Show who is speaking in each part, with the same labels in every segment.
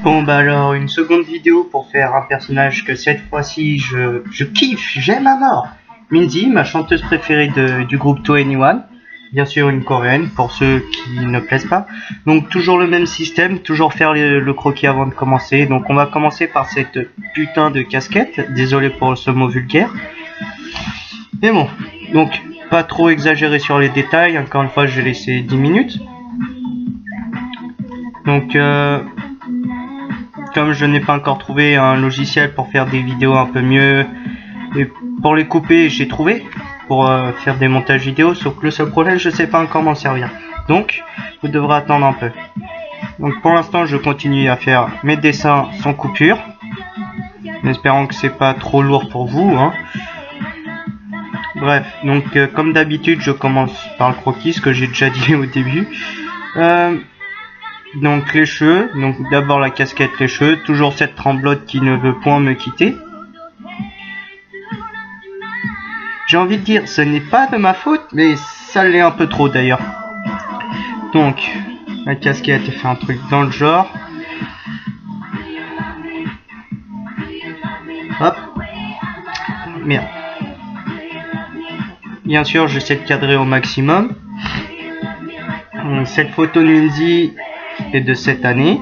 Speaker 1: Bon bah alors une seconde vidéo pour faire un personnage que cette fois-ci je kiffe, j'aime à mort. Minzy, ma chanteuse préférée du groupe 2NE1, bien sûr une coréenne pour ceux qui ne plaisent pas. Donc toujours le même système, toujours faire le croquis avant de commencer. Donc on va commencer par cette putain de casquette, désolé pour ce mot vulgaire. Mais bon, donc pas trop exagérer sur les détails, encore une fois j'ai laissé 10 minutes. Donc comme je n'ai pas encore trouvé un logiciel pour faire des vidéos un peu mieux, et pour les couper j'ai trouvé pour faire des montages vidéo, sauf que le seul problème je sais pas encore m'en servir, donc vous devrez attendre un peu. Donc pour l'instant je continue à faire mes dessins sans coupure, en espérant que c'est pas trop lourd pour vous, hein. Bref, donc comme d'habitude je commence par le croquis, ce que j'ai déjà dit au début. Donc les cheveux, donc d'abord la casquette, les cheveux, toujours cette tremblote qui ne veut point me quitter. J'ai envie de dire, ce n'est pas de ma faute, mais ça l'est un peu trop d'ailleurs. Donc, la casquette, elle fait un truc dans le genre. Hop. Merde. Bien sûr, j'essaie de cadrer au maximum. Cette photo Minzy est de cette année.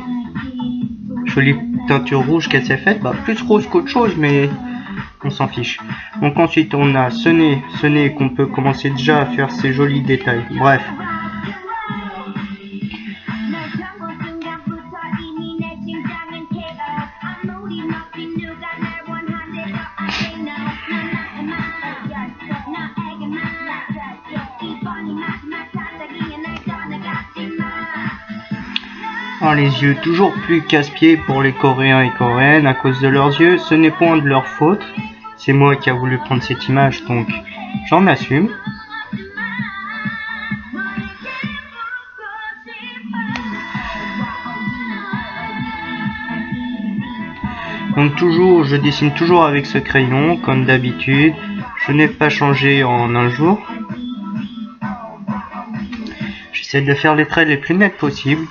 Speaker 1: Jolie teinture rouge qu'elle s'est faite, bah plus rose qu'autre chose, mais on s'en fiche. Donc ensuite on a ce nez qu'on peut commencer déjà à faire ces jolis détails. Bref. Oh, les yeux, toujours plus casse-pied pour les Coréens et Coréennes à cause de leurs yeux. Ce n'est point de leur faute. C'est moi qui a voulu prendre cette image, donc j'en assume. Donc toujours, je dessine toujours avec ce crayon, comme d'habitude. Je n'ai pas changé en un jour. J'essaie de faire les traits les plus nets possibles.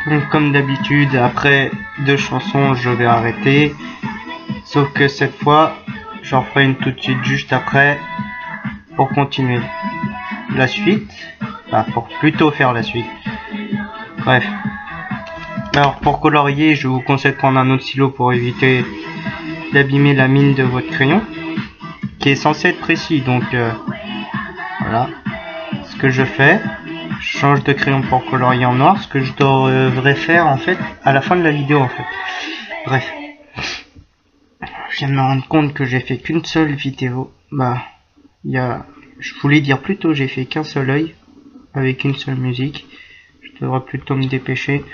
Speaker 1: Donc comme d'habitude, après 2 chansons, je vais arrêter. Sauf que cette fois, j'en ferai une tout de suite juste après pour continuer la suite. Enfin, pour plutôt faire la suite. Bref. Alors pour colorier, je vous conseille de prendre un autre stylo pour éviter d'abîmer la mine de votre crayon, qui est censé être précis. Donc voilà ce que je fais. Je change de crayon pour colorier en noir, ce que je devrais faire en fait à la fin de la vidéo en fait. Bref, je viens de me rendre compte que j'ai fait qu'une seule vidéo. Bah, je voulais dire plutôt j'ai fait qu'un seul œil avec une seule musique. Je devrais plutôt me dépêcher.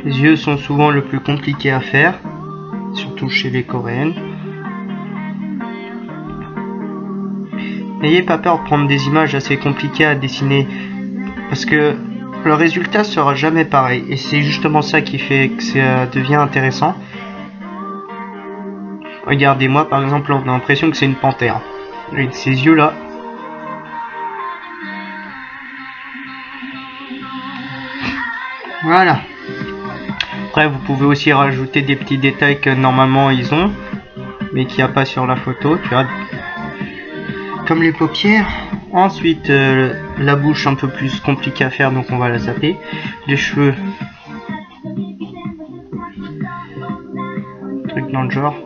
Speaker 1: Les yeux sont souvent le plus compliqué à faire, surtout chez les Coréennes. N'ayez pas peur de prendre des images assez compliquées à dessiner, parce que le résultat sera jamais pareil, et c'est justement ça qui fait que ça devient intéressant. Regardez-moi par exemple, on a l'impression que c'est une panthère. Avec ces yeux là. Voilà. Après vous pouvez aussi rajouter des petits détails que normalement ils ont, mais qu'il n'y a pas sur la photo, tu vois. Comme les paupières. Ensuite la bouche un peu plus compliquée à faire, donc on va la zapper. Les cheveux. Truc dans le genre.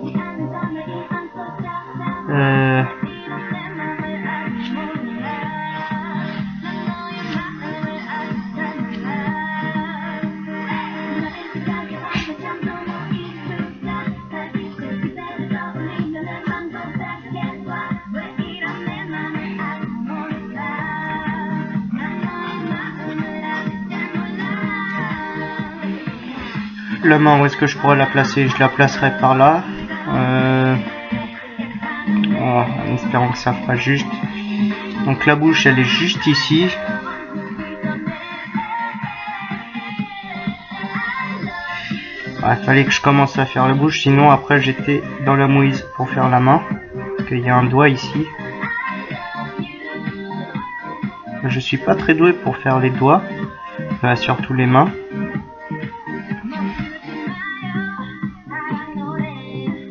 Speaker 1: La main, où est-ce que je pourrais la placer? Je la placerai par là. En espérant que ça fera juste. Donc la bouche elle est juste ici. Il fallait que je commence à faire la bouche, sinon après j'étais dans la mouise pour faire la main. Parce qu'il y a un doigt ici. Je suis pas très doué pour faire les doigts, surtout les mains.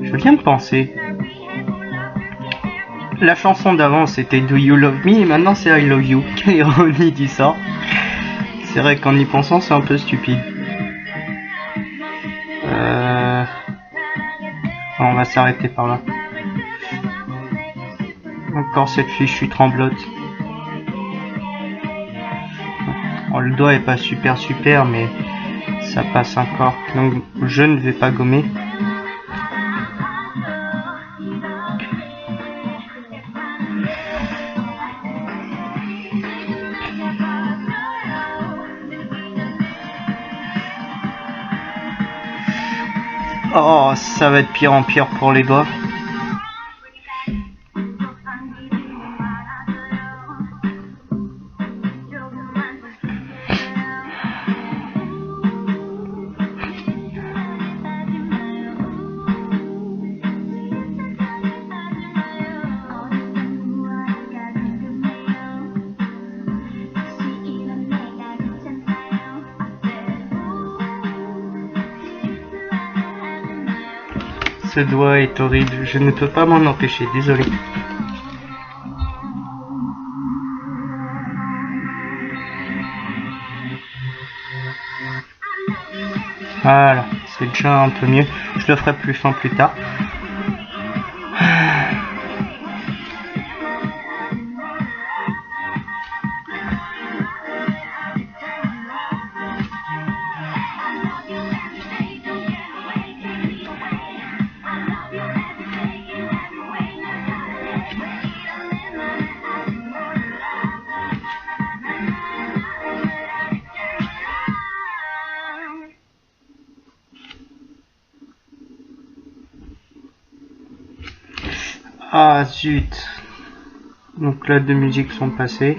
Speaker 1: Je viens de penser. La chanson d'avant c'était Do You Love Me et maintenant c'est I Love You. Quelle ironie dit ça. C'est vrai qu'en y pensant c'est un peu stupide. On va s'arrêter par là. Encore cette fichue tremblote. Bon, le doigt est pas super mais ça passe encore. Donc je ne vais pas gommer. Oh, ça va être pire en pire pour les doigts. Ce doigt est horrible, je ne peux pas m'en empêcher, désolé. Voilà, c'est déjà un peu mieux. Je le ferai plus fin plus tard. Ah zut. Donc là deux musiques sont passées.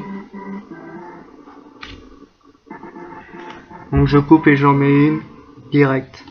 Speaker 1: Donc je coupe et j'en mets une direct.